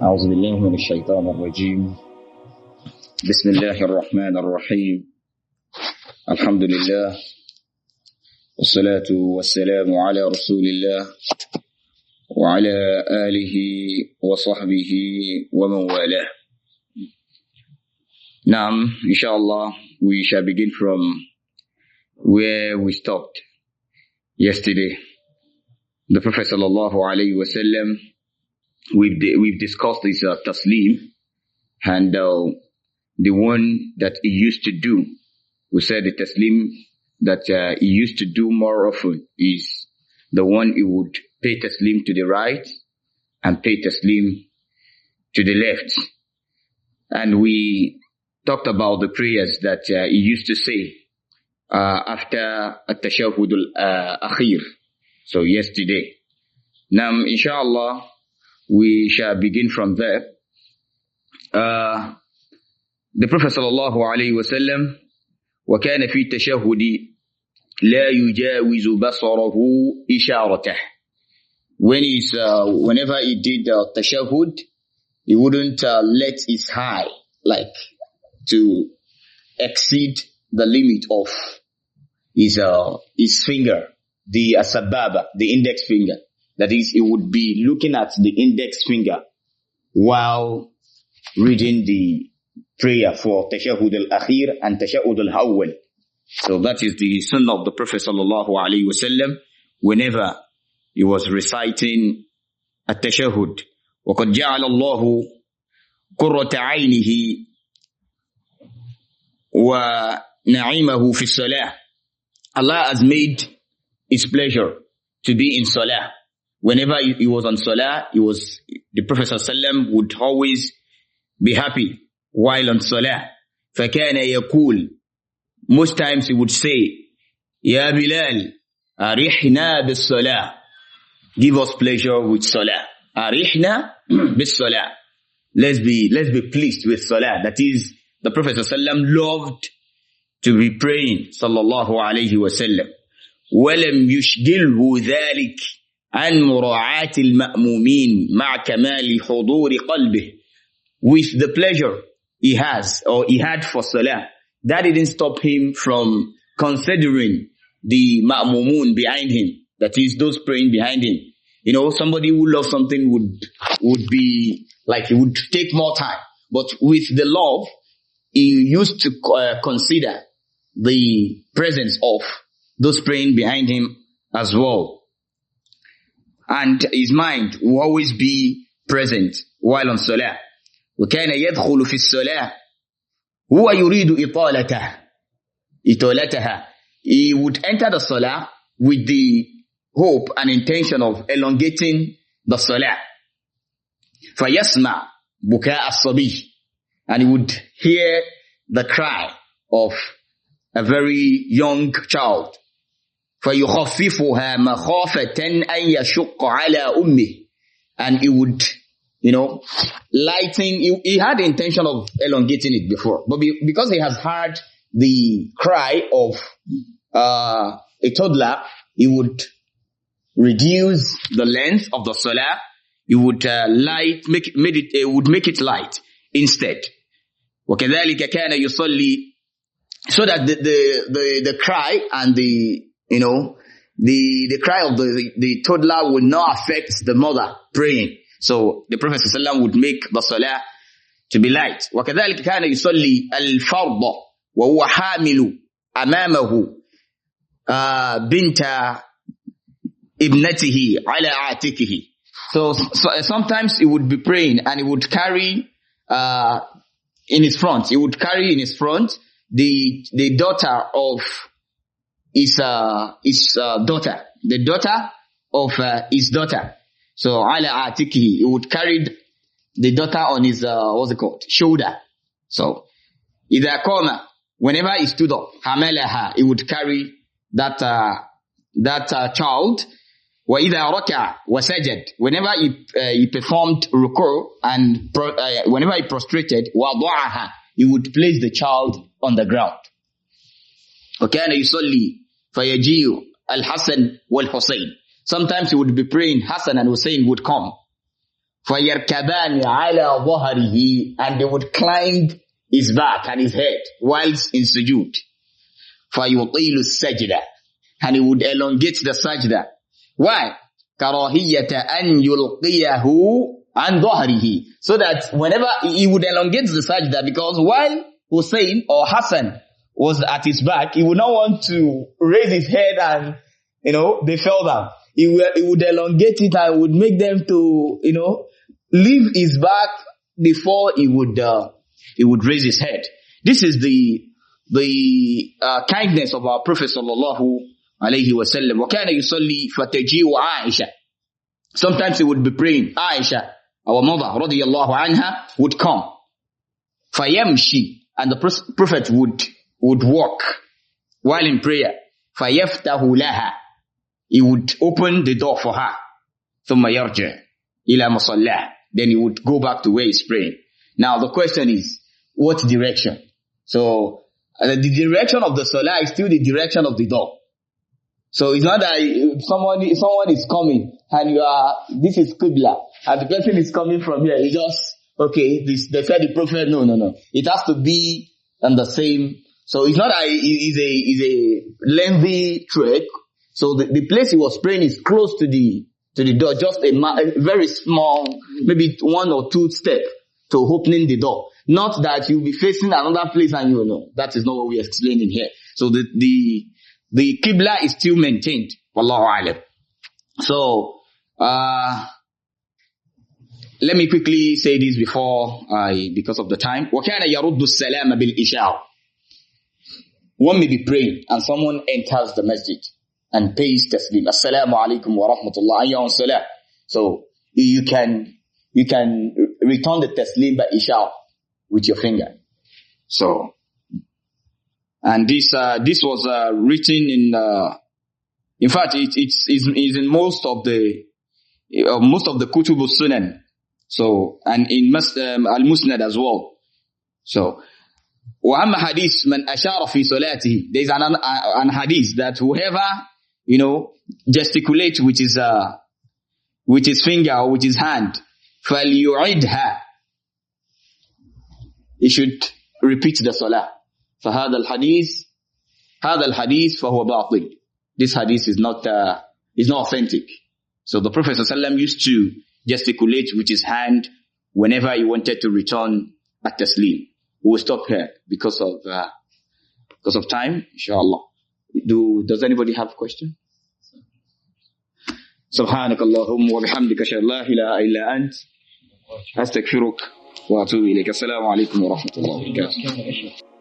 أعوذ بالله من الشيطان الرجيم. بسم الله الرحمن الرحيم. الحمد لله والصلاة والسلام على رسول الله وعلى آله وصحبه ومن والاه. Now, inshallah, we shall begin from where we stopped yesterday. The Prophet sallallahu alaihi wasallam, we've discussed this taslim, and the one that he used to do. We said the taslim that he used to do more often is the one he would pay taslim to the right and pay taslim to the left. And we talked about the prayers that he used to say after at-tashahhud al-akhir. So yesterday. Now, inshallah, we shall begin from there. The Prophet sallallahu alayhi wa sallam, وَكَانَ فِي التَّشَهُّدِ لَا يُجَاوِزُ بَصَرَهُ إِشَارَتَهُ. Whenever he did tashahhud, he wouldn't let his eye to exceed the limit of his finger, the sababa, the index finger. That is, he would be looking at the index finger while reading the prayer for tashahhud al-akhir and tashahhud al-awwal. So that is the sunnah of the Prophet sallallahu alaihi wasallam whenever he was reciting at-tashahhud. وَقَدْ جَعَلَ اللَّهُ قُرَّةَ عَيْنِهِ وَنَعِيمَهُ فِي الصَّلَاةِ. Allah has made His pleasure to be in salah. Whenever he was on salah, the Prophet ﷺ would always be happy while on salah. فَكَانَ يَقُولُ. Most times he would say, يَا بِلَالِ أَرِحْنَا بِالصَّلَاةِ. Give us pleasure with salah. أَرِحْنَا بِالصَّلَاةِ. Let's be pleased with salah. That is, the Prophet ﷺ loved to be praying, sallallahu alayhi wa sallam. وَلَمْ يُشْغِلْهُ ذَلِكَ عن مراعاة المأمومين مع كمال حضور قلبه. With the pleasure he had for salah, that didn't stop him from considering the ma'mumun behind him. That is, those praying behind him. You know, somebody who loves something would be like, he would take more time. But with the love, he used to consider the presence of those praying behind him as well. And his mind will always be present while on salah. وَكَانَ يَدْخُلُ فِي الصَّلَاةِ هُوَ يُرِيدُ إِطَالَتَهَا. He would enter the salah with the hope and intention of elongating the salah. فَيَسْمَعْ بُكَاءَ الصَّبِيِّ. And he would hear the cry of a very young child. فَيُخَفِّفُهَا مَخَافَةً أَنْ يَشُقَّ عَلَىٰ أُمِّهِ. And he would, lighten. He had the intention of elongating it before. But because he has heard the cry of a toddler, he would reduce the length of the salah. He would make it light instead. وَكَذَلِكَ كَانَ يُصَلِّي. So that the cry and the cry of the toddler would not affect the mother praying. So the Prophet ﷺ would make the salah to be light. وَكَذَلِكَ كَانَ يُصَلِّي الْفَرْضَ وَهُوَ حَامِلُ أَمَامَهُ بِنْتَ إِبْنَتِهِ عَلَى عَاتِكِهِ. So sometimes he would be praying and he would carry in his front the daughter of his daughter, the daughter of his daughter. So ala atikihi, he would carry the daughter on his shoulder. So idha qama, whenever he stood up, hamalaha, he would carry that child. Wa idha raka'a wa sajad, whenever he performed ruku' and whenever he prostrated, wada'aha, he would place the child on the ground. وَكَانَ يُصَلِّي فَيَجِيُّ الْحَسَنُ وَالْحُسَيْنُ. Sometimes he would be praying, Hassan and Hussein would come. فَيَرْكَبَانِ عَلَى ظَهَرِهِ, and they would climb his back and his head whilst in sujood. فَيُطِيلُ السَّجْدَةِ, and he would elongate the sajda. Why? كَرَاهِيَّةَ أَنْ يُلْقِيَهُ عَنْ ظَهْرِهِ, so that whenever he would elongate the sajda, because while Hussein or Hassan was at his back, he would not want to raise his head and, they fell down. He would elongate it and would make them to, leave his back before he would raise his head. This is the kindness of our Prophet sallallahu alayhi wa sallam. وَكَانَ يُصَلِّي فَتَجِيءُ عَائِشَةً. Sometimes he would be praying. Aisha, our mother, radiyallahu anha, would come. فَيَمْشِي, and the Prophet would walk while in prayer. فَيَفْتَهُ لَهَا, he would open the door for her. ثُمَّ يَرْجِعُ إِلَى مَصَلَّاهِ, then he would go back to where he's praying. Now the question is, what direction? So the direction of the salah is still the direction of the door. So it's not that someone is coming and this is Qibla, and the person is coming from here. You just, they said the Prophet, no. It has to be on the same. So it's not that it's a lengthy trek. So the place he was praying is close to the door, just a very small, maybe 1 or 2 steps to opening the door. Not that you'll be facing another place and that is not what we are explaining here. So the Qibla is still maintained. Wallahu a'lam. So, let me quickly say this because of the time. وَكَانَ يَرُدُّ السَّلَامَ بِالْإِشَارَةِ. One may be praying and someone enters the masjid and pays taslim. Assalamu alaikum wa rahmatullah. Ayyuhan salam. So you can return the taslim by ishar with your finger. So, and this was written in fact it's in most of the Kutub al-Sunan. So, and in al-Musnad as well. So, وَأَمَّا حَدِيث مَنْ أَشَارَ فِي صَلَاتِهِ, there is an hadith that whoever, gesticulates with his finger or with his hand, فَلْيُعِدْهَا, he should repeat the salah. فَهَذَا الْحَدِيث فَهُوَ بَاطِلٌ. This hadith is not authentic. So the Prophet ﷺ used to gesticulate with his hand whenever he wanted to return at taslim. We will stop here because of time, inshallah. Does anybody have a question? سبحانك اللهم وبحمدك أشهد أن لا إله إلا أنت أستغفرك وأتوب إليك. السلام عليكم ورحمة الله وبركاته.